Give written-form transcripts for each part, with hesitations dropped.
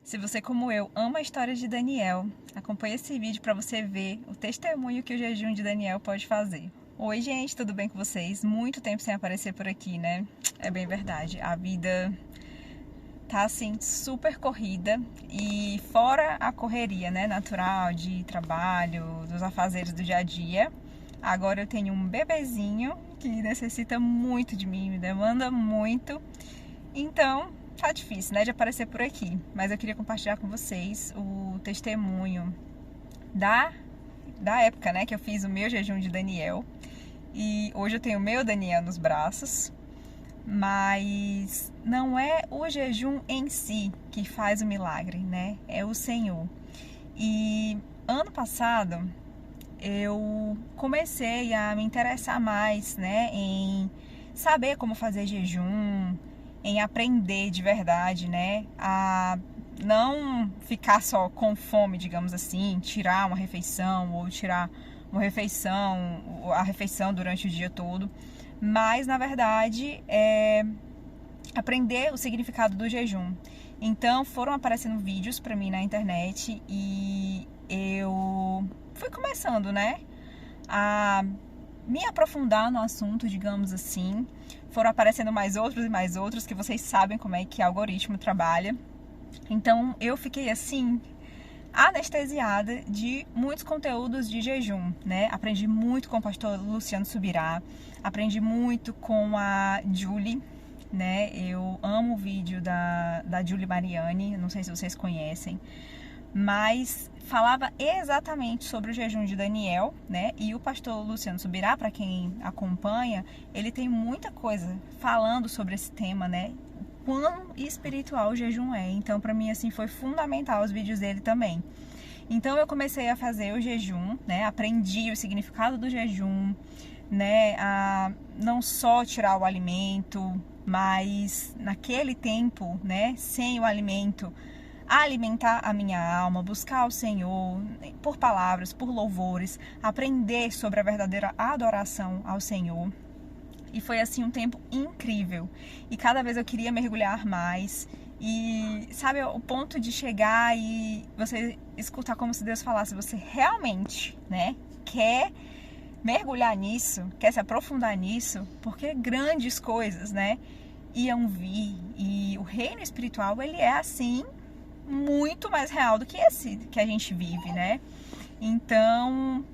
Se você, como eu, ama a história de Daniel, acompanhe esse vídeo para você ver o testemunho que o jejum de Daniel pode fazer. Oi, gente, tudo bem com vocês? Muito tempo sem aparecer por aqui, né? É bem verdade, a vida tá assim super corrida e fora a correria, né, natural de trabalho, dos afazeres do dia a dia. Agora eu tenho um bebezinho que necessita muito de mim, me demanda muito. Então, tá difícil, né, de aparecer por aqui, mas eu queria compartilhar com vocês o testemunho da época, né, que eu fiz o meu jejum de Daniel. E hoje eu tenho o meu Daniel nos braços, mas não é o jejum em si que faz o milagre, né? É o Senhor. E ano passado eu comecei a me interessar mais, né, em saber como fazer jejum, em aprender de verdade, né, a não ficar só com fome, digamos assim, tirar uma refeição ou tirar uma refeição, a refeição durante o dia todo, mas na verdade aprender o significado do jejum. Então foram aparecendo vídeos para mim na internet e eu fui começando, né, a me aprofundar no assunto, digamos assim. Foram aparecendo mais outros e mais outros, que vocês sabem como é que o algoritmo trabalha. Então eu fiquei assim anestesiada de muitos conteúdos de jejum, né? Aprendi muito com o pastor Luciano Subirá, aprendi muito com a Julie, né? Eu amo o vídeo da Julie Mariani, não sei se vocês conhecem, mas falava exatamente sobre o jejum de Daniel, né? E o pastor Luciano Subirá, para quem acompanha, ele tem muita coisa falando sobre esse tema, né? Quão espiritual o jejum é. Então, para mim, assim, foi fundamental os vídeos dele também. Então, eu comecei a fazer o jejum, né? Aprendi o significado do jejum, né? A não só tirar o alimento, mas naquele tempo, né? Sem o alimento, alimentar a minha alma, buscar o Senhor por palavras, por louvores, aprender sobre a verdadeira adoração ao Senhor. E foi assim um tempo incrível. E cada vez eu queria mergulhar mais. E sabe, o ponto de chegar e você escutar como se Deus falasse, você realmente, né, quer mergulhar nisso, quer se aprofundar nisso, porque grandes coisas, né, iam vir. E o reino espiritual, ele é assim muito mais real do que esse que a gente vive, né? Então,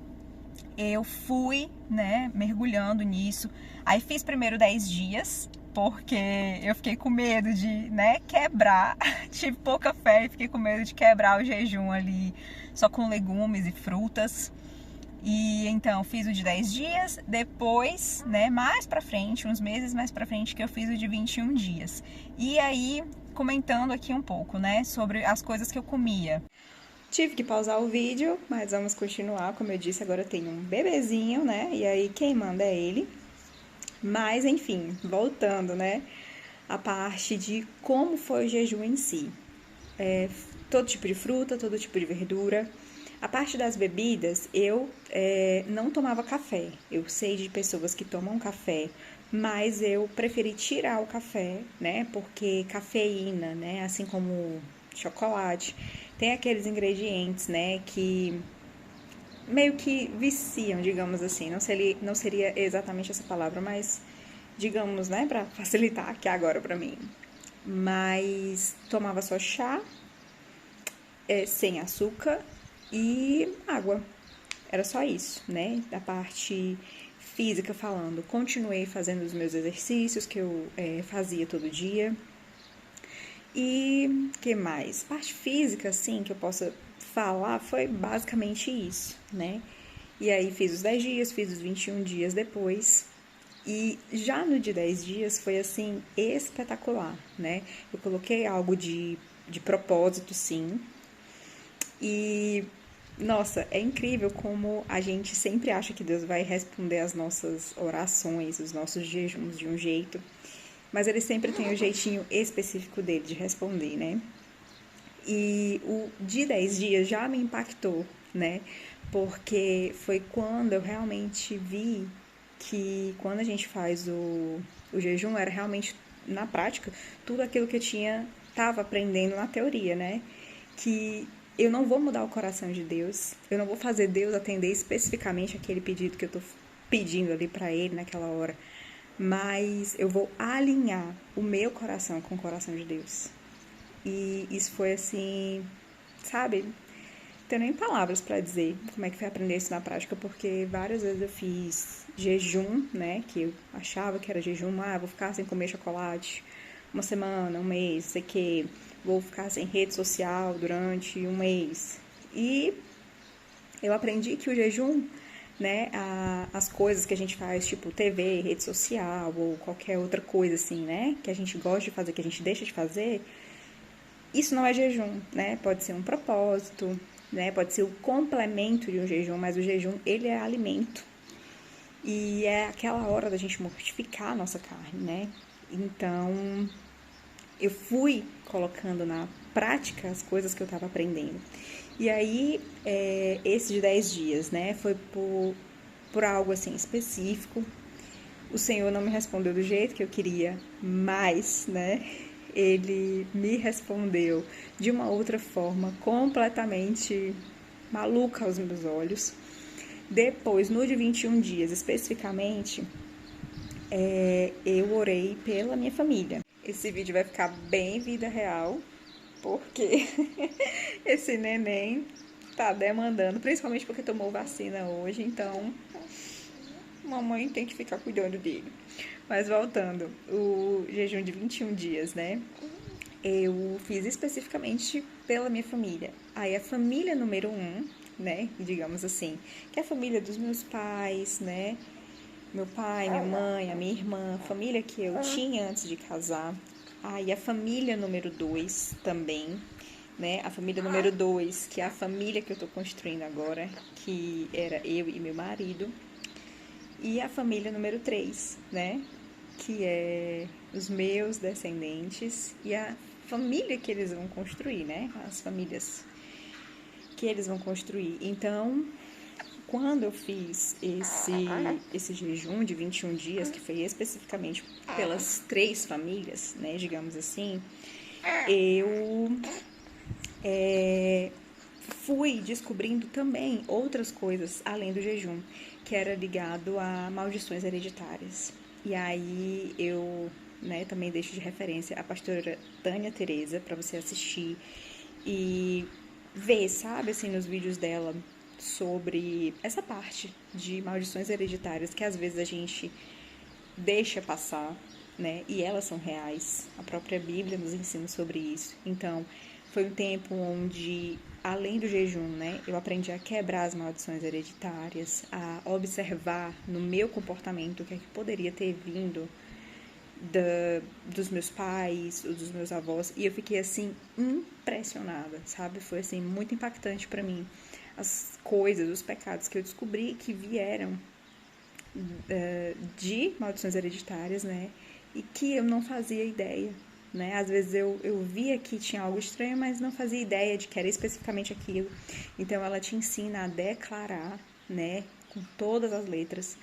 eu fui, né, mergulhando nisso. Aí fiz primeiro 10 dias, porque eu fiquei com medo de, né, quebrar. Tive pouca fé e fiquei com medo de quebrar o jejum ali, só com legumes e frutas. E então fiz o de 10 dias, depois, né, mais pra frente, uns meses mais pra frente, que eu fiz o de 21 dias. E aí, comentando aqui um pouco, né, sobre as coisas que eu comia. Tive que pausar o vídeo, mas vamos continuar. Como eu disse, agora eu tenho um bebezinho, né? E aí quem manda é ele. Mas enfim, voltando, né? A parte de como foi o jejum em si. Todo tipo de fruta, todo tipo de verdura. A parte das bebidas, eu não tomava café. Eu sei de pessoas que tomam café, mas eu preferi tirar o café, né? Porque cafeína, né? Assim como chocolate, tem aqueles ingredientes, né? Que meio que viciam, digamos assim. Não seria exatamente essa palavra, mas digamos, né? Para facilitar aqui agora para mim. Mas tomava só chá, sem açúcar e água. Era só isso, né? Da parte física falando, continuei fazendo os meus exercícios que eu fazia todo dia. E que mais? Parte física, assim, que eu possa falar, foi basicamente isso, né? E aí fiz os 10 dias, fiz os 21 dias depois. E já no de 10 dias foi, assim, espetacular, né? Eu coloquei algo de propósito, sim. E, nossa, é incrível como a gente sempre acha que Deus vai responder as nossas orações, os nossos jejuns de um jeito, mas ele sempre tem o jeitinho específico dele de responder, né? E o de 10 dias já me impactou, né? Porque foi quando eu realmente vi que quando a gente faz o jejum era realmente, na prática, tudo aquilo que eu tinha estava aprendendo na teoria, né? Que eu não vou mudar o coração de Deus, eu não vou fazer Deus atender especificamente aquele pedido que eu tô pedindo ali para ele naquela hora, mas eu vou alinhar o meu coração com o coração de Deus. E isso foi assim, sabe? Não tenho nem palavras para dizer como é que foi aprender isso na prática, porque várias vezes eu fiz jejum, né? Que eu achava que era jejum, vou ficar sem comer chocolate uma semana, um mês, sei que, vou ficar sem rede social durante um mês. E eu aprendi que o jejum, né, as coisas que a gente faz, tipo TV, rede social ou qualquer outra coisa assim, né, que a gente gosta de fazer, que a gente deixa de fazer, isso não é jejum, né? Pode ser um propósito, né? Pode ser o complemento de um jejum, mas o jejum, ele é alimento. E é aquela hora da gente mortificar a nossa carne, né? Então, eu fui colocando na prática as coisas que eu estava aprendendo. E aí, esses de 10 dias, né? Foi por algo assim específico. O Senhor não me respondeu do jeito que eu queria, mas, né? Ele me respondeu de uma outra forma completamente maluca aos meus olhos. Depois, no de 21 dias especificamente, eu orei pela minha família. Esse vídeo vai ficar bem vida real, porque esse neném tá demandando, principalmente porque tomou vacina hoje, então mamãe tem que ficar cuidando dele. Mas voltando, o jejum de 21 dias, né? Eu fiz especificamente pela minha família. Aí a família número 1, né, digamos assim, que é a família dos meus pais, né, meu pai, minha mãe, a minha irmã, a família que eu tinha antes de casar. Aí a família número 2 também, né, a família número 2, que é a família que eu tô construindo agora, que era eu e meu marido. E a família número 3, né, que é os meus descendentes e a família que eles vão construir, né? As famílias que eles vão construir. Então, quando eu fiz esse jejum de 21 dias, que foi especificamente pelas 3 famílias, né? Digamos assim, eu fui descobrindo também outras coisas além do jejum, que era ligado a maldições hereditárias. E aí eu, né, também deixo de referência a pastora Tânia Teresa para você assistir e ver, sabe, assim, nos vídeos dela sobre essa parte de maldições hereditárias que às vezes a gente deixa passar, né? E elas são reais. A própria Bíblia nos ensina sobre isso. Então, foi um tempo onde, além do jejum, né, eu aprendi a quebrar as maldições hereditárias, a observar no meu comportamento o que é que poderia ter vindo dos meus pais, ou dos meus avós, e eu fiquei assim impressionada, sabe? Foi assim muito impactante para mim as coisas, os pecados que eu descobri que vieram de maldições hereditárias, né? E que eu não fazia ideia, né? Às vezes eu via que tinha algo estranho, mas não fazia ideia de que era especificamente aquilo. Então ela te ensina a declarar, né? Com todas as letras,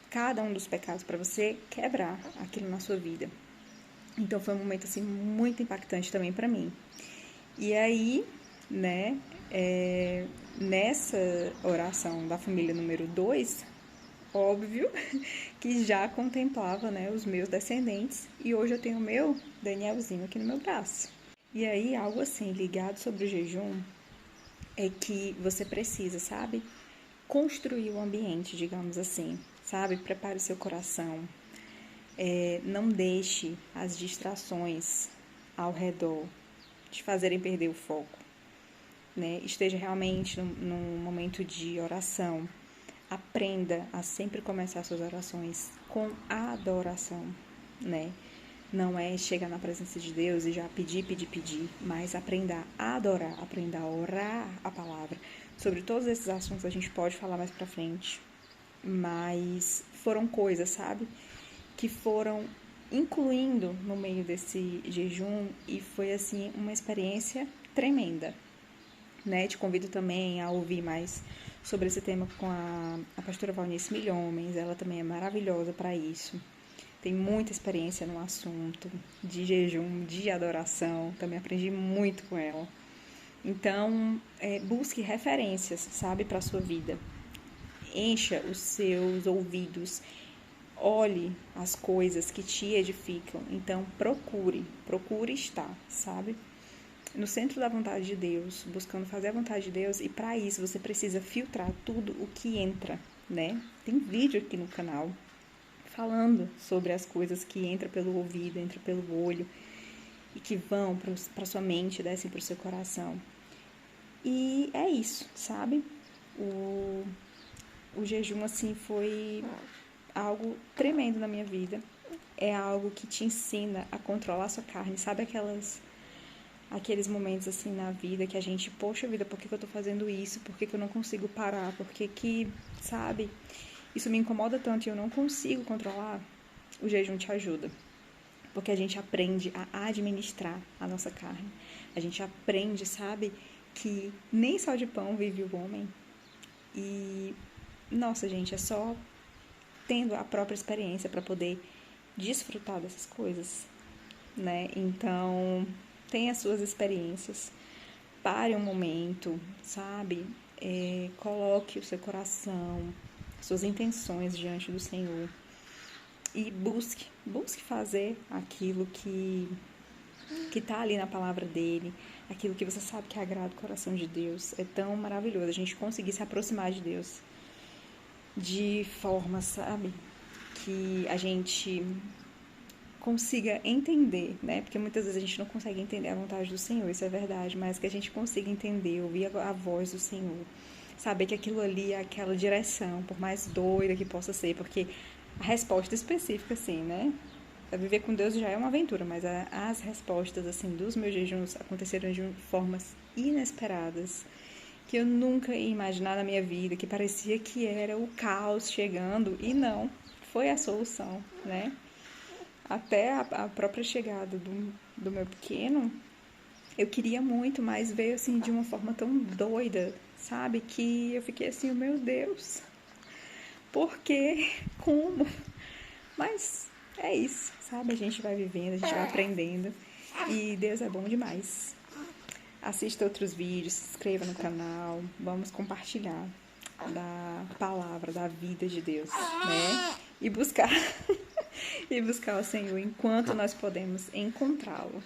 cada um dos pecados para você quebrar aquilo na sua vida. Então foi um momento assim muito impactante também para mim. E aí, né? Nessa oração da família número 2, óbvio que já contemplava, né, os meus descendentes, e hoje eu tenho o meu Danielzinho aqui no meu braço. E aí, algo assim ligado sobre o jejum é que você precisa, sabe, construir o ambiente, digamos assim, sabe, prepare o seu coração, não deixe as distrações ao redor te fazerem perder o foco, né, esteja realmente num momento de oração. Aprenda a sempre começar suas orações com adoração, né? Não é chegar na presença de Deus e já pedir, mas aprenda a adorar, aprenda a orar a palavra. Sobre todos esses assuntos a gente pode falar mais pra frente, mas foram coisas, sabe? Que foram incluindo no meio desse jejum e foi, assim, uma experiência tremenda, né? Te convido também a ouvir mais sobre esse tema com a pastora Valnice Milhomens, ela também é maravilhosa para isso, tem muita experiência no assunto de jejum, de adoração, também aprendi muito com ela. Então, busque referências, sabe, para a sua vida. Encha os seus ouvidos, olhe as coisas que te edificam. Então, procure estar, sabe, no centro da vontade de Deus, buscando fazer a vontade de Deus. E para isso você precisa filtrar tudo o que entra, né? Tem vídeo aqui no canal falando sobre as coisas que entram pelo ouvido, entram pelo olho e que vão para sua mente, descem para o seu coração. E é isso, sabe? O jejum, assim, foi algo tremendo na minha vida. É algo que te ensina a controlar a sua carne. Sabe aqueles momentos, assim, na vida que a gente, poxa vida, por que eu tô fazendo isso? Por que eu não consigo parar? Por que, sabe? Isso me incomoda tanto e eu não consigo controlar. O jejum te ajuda. Porque a gente aprende a administrar a nossa carne. A gente aprende, sabe, que nem só de pão vive o homem. E, nossa, gente, é só tendo a própria experiência para poder desfrutar dessas coisas, né? Então, tenha as suas experiências, pare um momento, sabe? Coloque o seu coração, suas intenções diante do Senhor e busque fazer aquilo que está ali na palavra dele, aquilo que você sabe que agrada o coração de Deus. É tão maravilhoso a gente conseguir se aproximar de Deus de forma, sabe, que a gente consiga entender, né? Porque muitas vezes a gente não consegue entender a vontade do Senhor, isso é verdade, mas que a gente consiga entender, ouvir a voz do Senhor, saber que aquilo ali é aquela direção, por mais doida que possa ser, porque a resposta específica, assim, né? Viver com Deus já é uma aventura, mas as respostas, assim, dos meus jejuns aconteceram de formas inesperadas, que eu nunca ia imaginar na minha vida, que parecia que era o caos chegando, e não, foi a solução, né? Até a própria chegada do meu pequeno, eu queria muito, mas veio, assim, de uma forma tão doida, sabe? Que eu fiquei assim, meu Deus, por quê? Como? Mas é isso, sabe? A gente vai vivendo, a gente vai aprendendo e Deus é bom demais. Assista outros vídeos, se inscreva no canal, vamos compartilhar da palavra, da vida de Deus, né? E buscar o Senhor enquanto nós podemos encontrá-lo.